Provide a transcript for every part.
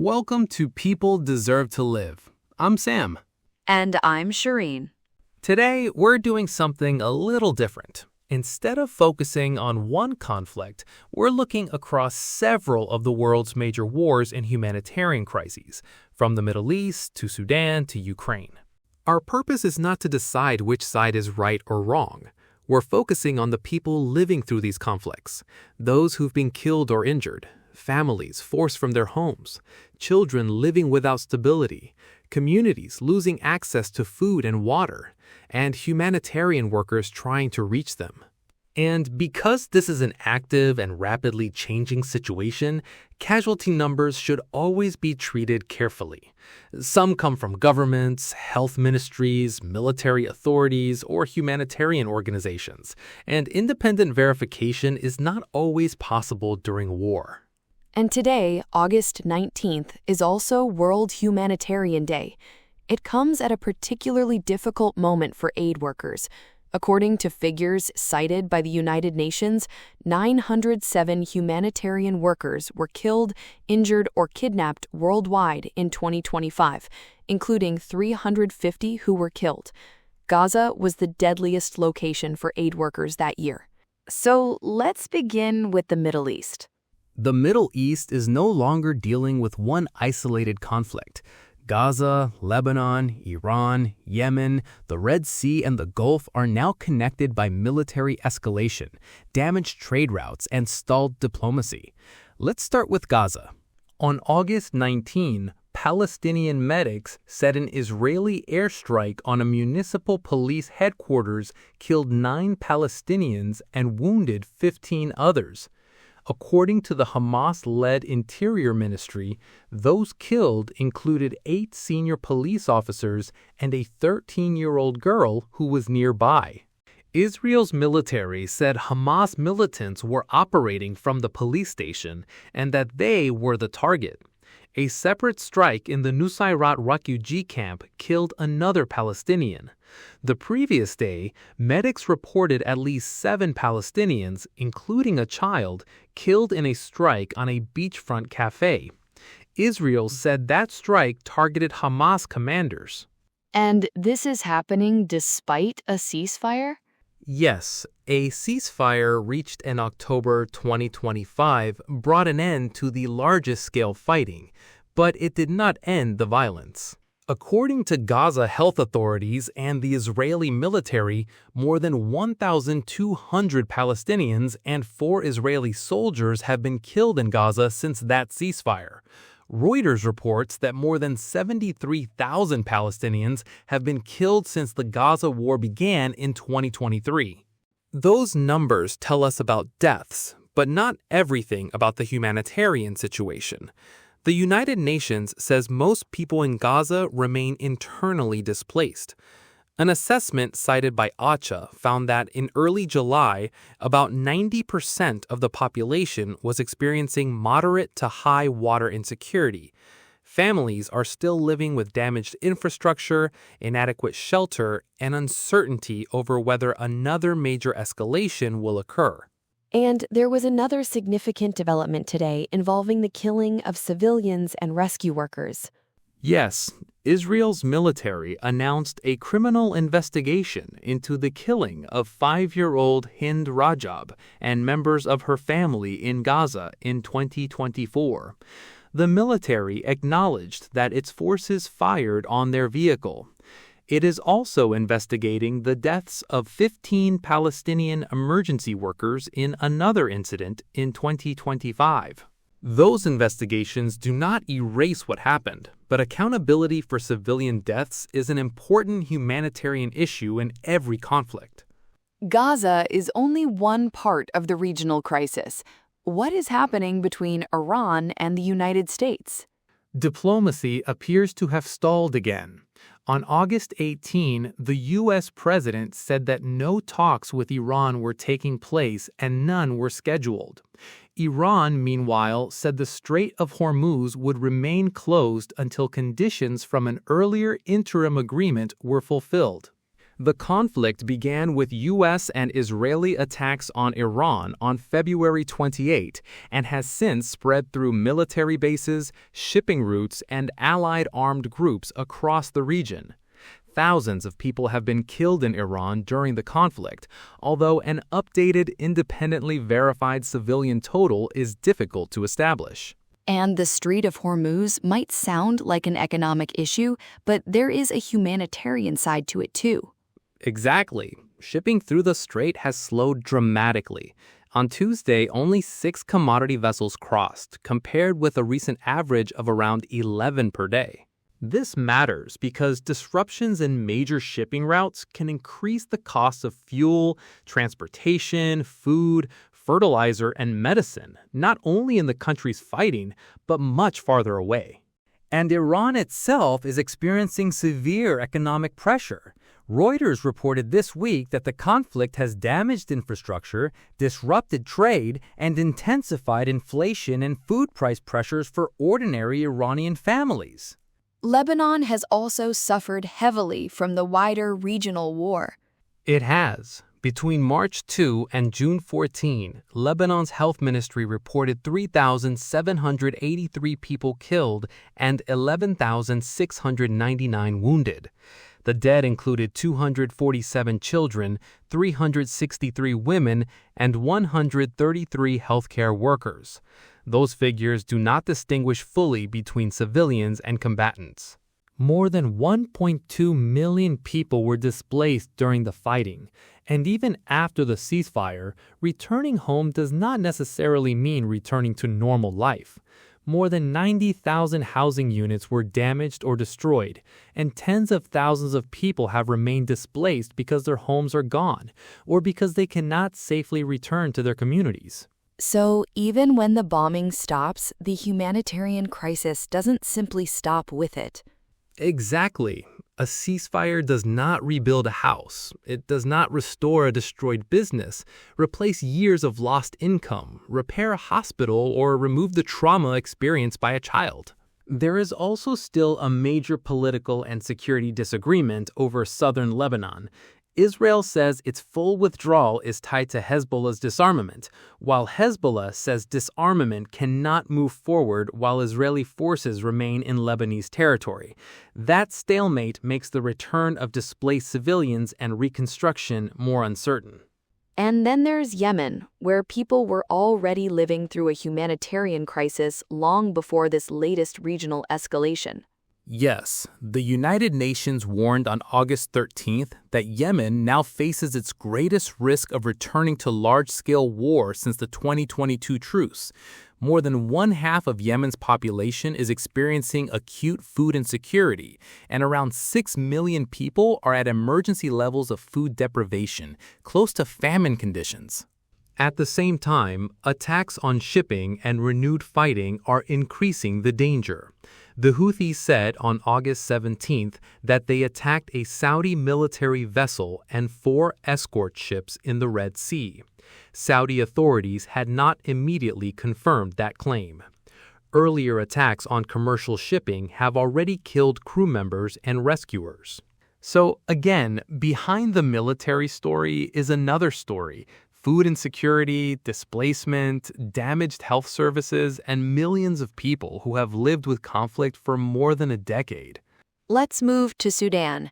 Welcome to People Deserve to Live. I'm Sam. And I'm Shireen. Today, we're doing something a little different. Instead of focusing on one conflict, we're looking across several of the world's major wars and humanitarian crises, from the Middle East to Sudan to Ukraine. Our purpose is not to decide which side is right or wrong. We're focusing on the people living through these conflicts, those who've been killed or injured, families forced from their homes, children living without stability, communities losing access to food and water, and humanitarian workers trying to reach them. And because this is an active and rapidly changing situation, casualty numbers should always be treated carefully. Some come from governments, health ministries, military authorities, or humanitarian organizations, and independent verification is not always possible during war. And today, August 19th, is also World Humanitarian Day. It comes at a particularly difficult moment for aid workers. According to figures cited by the United Nations, 907 humanitarian workers were killed, injured, or kidnapped worldwide in 2025, including 350 who were killed. Gaza was the deadliest location for aid workers that year. So let's begin with the Middle East. The Middle East is no longer dealing with one isolated conflict. Gaza, Lebanon, Iran, Yemen, the Red Sea, and the Gulf are now connected by military escalation, damaged trade routes, and stalled diplomacy. Let's start with Gaza. On August 19, Palestinian medics said an Israeli airstrike on a municipal police headquarters killed 9 Palestinians and wounded 15 others. According to the Hamas-led Interior Ministry, those killed included 8 senior police officers and a 13-year-old girl who was nearby. Israel's military said Hamas militants were operating from the police station and that they were the target. A separate strike in the Nusayrat refugee camp killed another Palestinian. The previous day, medics reported at least 7 Palestinians, including a child, killed in a strike on a beachfront cafe. Israel said that strike targeted Hamas commanders. And this is happening despite a ceasefire? Yes, a ceasefire reached in October 2025 brought an end to the largest-scale fighting, but it did not end the violence. According to Gaza health authorities and the Israeli military, more than 1,200 Palestinians and 4 Israeli soldiers have been killed in Gaza since that ceasefire. Reuters reports that more than 73,000 Palestinians have been killed since the Gaza war began in 2023. Those numbers tell us about deaths, but not everything about the humanitarian situation. The United Nations says most people in Gaza remain internally displaced. An assessment cited by OCHA found that in early July, about 90% of the population was experiencing moderate to high water insecurity. Families are still living with damaged infrastructure, inadequate shelter, and uncertainty over whether another major escalation will occur. And there was another significant development today involving the killing of civilians and rescue workers. Yes, Israel's military announced a criminal investigation into the killing of 5-year-old Hind Rajab and members of her family in Gaza in 2024. The military acknowledged that its forces fired on their vehicle. It is also investigating the deaths of 15 Palestinian emergency workers in another incident in 2025. Those investigations do not erase what happened, but accountability for civilian deaths is an important humanitarian issue in every conflict. Gaza is only one part of the regional crisis. What is happening between Iran and the United States? Diplomacy appears to have stalled again. On August 18, the U.S. president said that no talks with Iran were taking place and none were scheduled. Iran, meanwhile, said the Strait of Hormuz would remain closed until conditions from an earlier interim agreement were fulfilled. The conflict began with U.S. and Israeli attacks on Iran on February 28 and has since spread through military bases, shipping routes, and allied armed groups across the region. Thousands of people have been killed in Iran during the conflict, although an updated, independently verified civilian total is difficult to establish. And the Strait of Hormuz might sound like an economic issue, but there is a humanitarian side to it too. Exactly. Shipping through the strait has slowed dramatically. On Tuesday, only 6 commodity vessels crossed, compared with a recent average of around 11 per day. This matters because disruptions in major shipping routes can increase the cost of fuel, transportation, food, fertilizer, and medicine, not only in the countries fighting, but much farther away. And Iran itself is experiencing severe economic pressure. Reuters reported this week that the conflict has damaged infrastructure, disrupted trade, and intensified inflation and food price pressures for ordinary Iranian families. Lebanon has also suffered heavily from the wider regional war. It has. Between March 2 and June 14, Lebanon's health ministry reported 3,783 people killed and 11,699 wounded. The dead included 247 children, 363 women, and 133 healthcare workers. Those figures do not distinguish fully between civilians and combatants. More than 1.2 million people were displaced during the fighting, and even after the ceasefire, returning home does not necessarily mean returning to normal life. More than 90,000 housing units were damaged or destroyed, and tens of thousands of people have remained displaced because their homes are gone, or because they cannot safely return to their communities. So even when the bombing stops, the humanitarian crisis doesn't simply stop with it. Exactly. A ceasefire does not rebuild a house. It does not restore a destroyed business, replace years of lost income, repair a hospital, or remove the trauma experienced by a child. There is also still a major political and security disagreement over southern Lebanon. Israel says its full withdrawal is tied to Hezbollah's disarmament, while Hezbollah says disarmament cannot move forward while Israeli forces remain in Lebanese territory. That stalemate makes the return of displaced civilians and reconstruction more uncertain. And then there's Yemen, where people were already living through a humanitarian crisis long before this latest regional escalation. Yes, the United Nations warned on August 13th that Yemen now faces its greatest risk of returning to large-scale war since the 2022 truce. More than one-half of Yemen's population is experiencing acute food insecurity, and around 6 million people are at emergency levels of food deprivation, close to famine conditions. At the same time, attacks on shipping and renewed fighting are increasing the danger. The Houthis said on August 17th that they attacked a Saudi military vessel and 4 escort ships in the Red Sea. Saudi authorities had not immediately confirmed that claim. Earlier attacks on commercial shipping have already killed crew members and rescuers. So again, behind the military story is another story: food insecurity, displacement, damaged health services, and millions of people who have lived with conflict for more than a decade. Let's move to Sudan.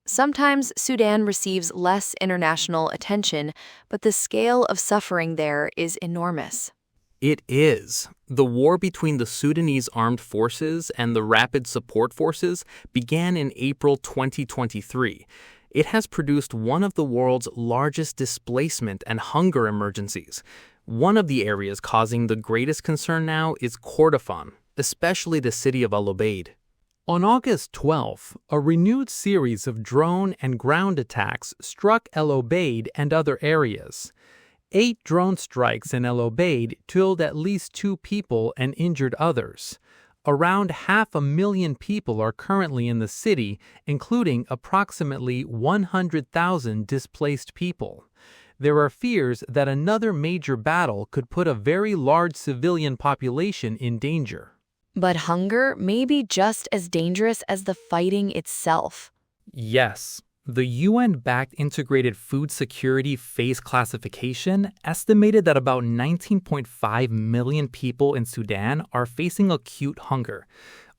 Sometimes Sudan receives less international attention, but the scale of suffering there is enormous. It is. The war between the Sudanese armed forces and the Rapid Support Forces began in April 2023. It has produced one of the world's largest displacement and hunger emergencies. One of the areas causing the greatest concern now is Kordofan, especially the city of Al Obeid. On August 12th, a renewed series of drone and ground attacks struck El Obeid and other areas. 8 drone strikes in El Obeid killed at least 2 people and injured others. Around 500,000 people are currently in the city, including approximately 100,000 displaced people. There are fears that another major battle could put a very large civilian population in danger. But hunger may be just as dangerous as the fighting itself. Yes, The UN-backed Integrated Food Security Phase Classification estimated that about 19.5 million people in Sudan are facing acute hunger.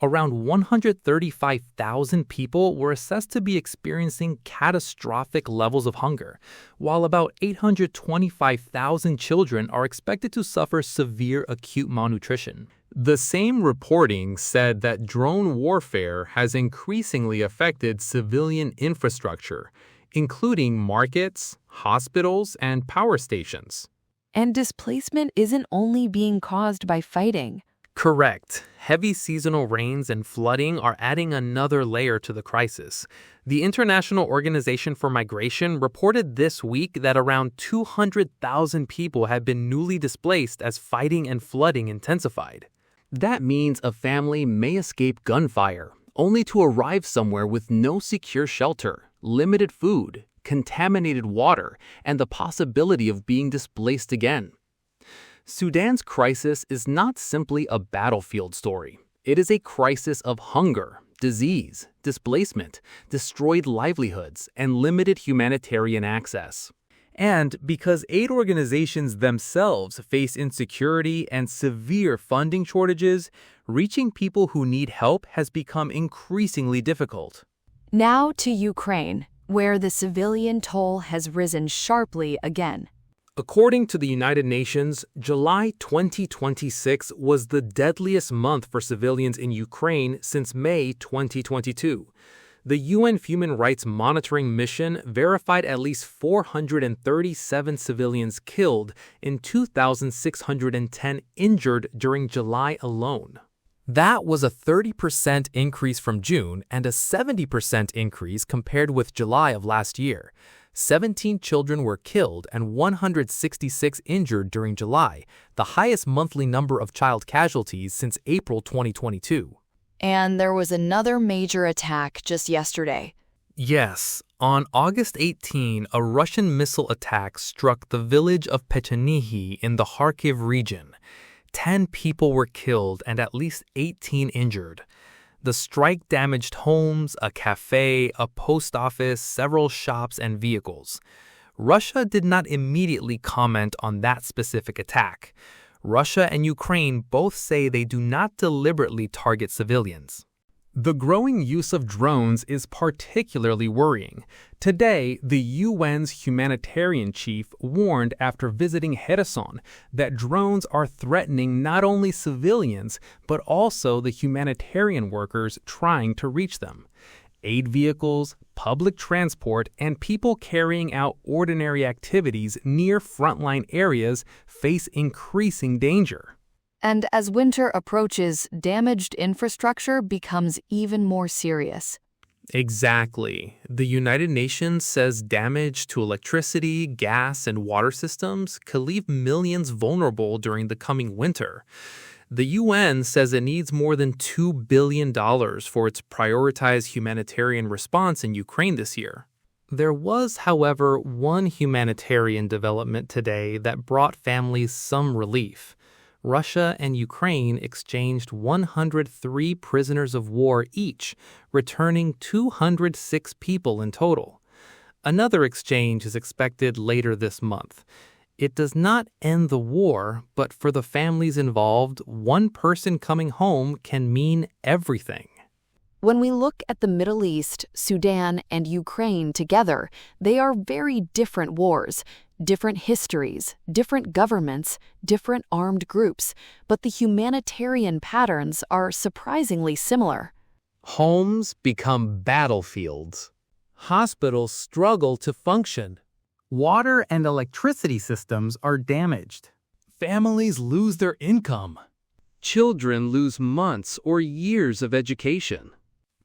Around 135,000 people were assessed to be experiencing catastrophic levels of hunger, while about 825,000 children are expected to suffer severe acute malnutrition. The same reporting said that drone warfare has increasingly affected civilian infrastructure, including markets, hospitals, and power stations. And displacement isn't only being caused by fighting. Correct. Heavy seasonal rains and flooding are adding another layer to the crisis. The International Organization for Migration reported this week that around 200,000 people have been newly displaced as fighting and flooding intensified. That means a family may escape gunfire, only to arrive somewhere with no secure shelter, limited food, contaminated water, and the possibility of being displaced again. Sudan's crisis is not simply a battlefield story. It is a crisis of hunger, disease, displacement, destroyed livelihoods, and limited humanitarian access. And because aid organizations themselves face insecurity and severe funding shortages, reaching people who need help has become increasingly difficult. Now to Ukraine, where the civilian toll has risen sharply again. According to the United Nations, July 2026 was the deadliest month for civilians in Ukraine since May 2022. The UN Human Rights Monitoring Mission verified at least 437 civilians killed and 2,610 injured during July alone. That was a 30% increase from June and a 70% increase compared with July of last year. 17 children were killed and 166 injured during July, the highest monthly number of child casualties since April 2022. And there was another major attack just yesterday. Yes, on August 18, a Russian missile attack struck the village of Pechenihi in the Kharkiv region. 10 people were killed and at least 18 injured. The strike damaged homes, a cafe, a post office, several shops, and vehicles. Russia did not immediately comment on that specific attack. Russia and Ukraine both say they do not deliberately target civilians. The growing use of drones is particularly worrying. Today, the UN's humanitarian chief warned after visiting Kherson that drones are threatening not only civilians, but also the humanitarian workers trying to reach them. Aid vehicles, public transport, and people carrying out ordinary activities near frontline areas face increasing danger. And as winter approaches, damaged infrastructure becomes even more serious. Exactly. The United Nations says damage to electricity, gas, and water systems could leave millions vulnerable during the coming winter. The UN says it needs more than $2 billion for its prioritized humanitarian response in Ukraine this year. There was, however, one humanitarian development today that brought families some relief. Russia and Ukraine exchanged 103 prisoners of war each, returning 206 people in total. Another exchange is expected later this month. It does not end the war, but for the families involved, one person coming home can mean everything. When we look at the Middle East, Sudan, and Ukraine together, they are very different wars, different histories, different governments, different armed groups, but the humanitarian patterns are surprisingly similar. Homes become battlefields. Hospitals struggle to function. Water and electricity systems are damaged. Families lose their income. Children lose months or years of education.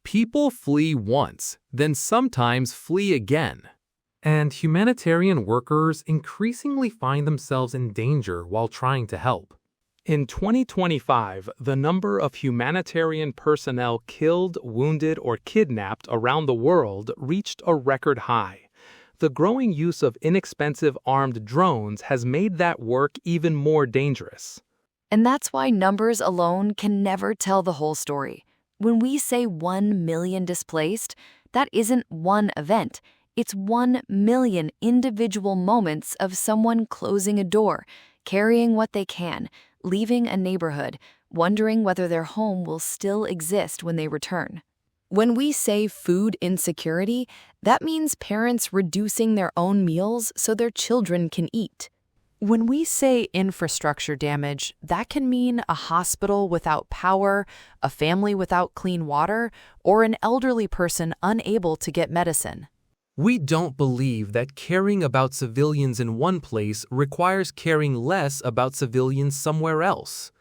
People flee once, then sometimes flee again. And humanitarian workers increasingly find themselves in danger while trying to help. In 2025, the number of humanitarian personnel killed, wounded, or kidnapped around the world reached a record high. The growing use of inexpensive armed drones has made that work even more dangerous. And that's why numbers alone can never tell the whole story. When we say 1 million displaced, That isn't one event. It's 1 million individual moments of someone closing a door, carrying what they can, leaving a neighborhood, wondering whether their home will still exist when they return. When we say food insecurity, that means parents reducing their own meals so their children can eat. When we say infrastructure damage, that can mean a hospital without power, a family without clean water, or an elderly person unable to get medicine. We don't believe that caring about civilians in one place requires caring less about civilians somewhere else.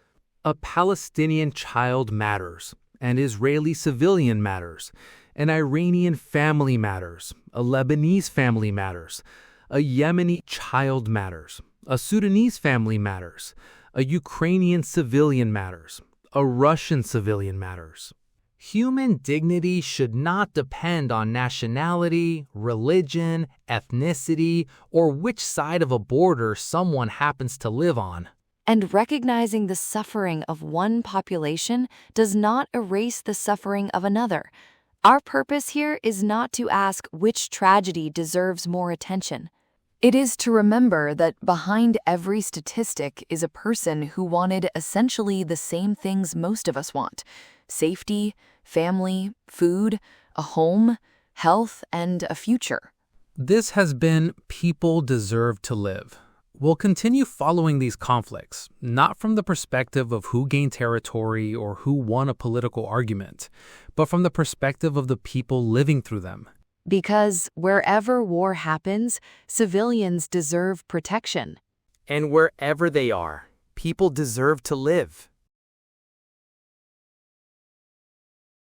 A Palestinian child matters. An Israeli civilian matters. An Iranian family matters. A Lebanese family matters. A Yemeni child matters. A Sudanese family matters. A Ukrainian civilian matters. A Russian civilian matters. Human dignity should not depend on nationality, religion, ethnicity, or which side of a border someone happens to live on. And recognizing the suffering of one population does not erase the suffering of another. Our purpose here is not to ask which tragedy deserves more attention. It is to remember that behind every statistic is a person who wanted essentially the same things most of us want: safety, family, food, a home, health, and a future. This has been People Deserve to Live. We'll continue following these conflicts, not from the perspective of who gained territory or who won a political argument, but from the perspective of the people living through them. Because wherever war happens, civilians deserve protection. And wherever they are, people deserve to live.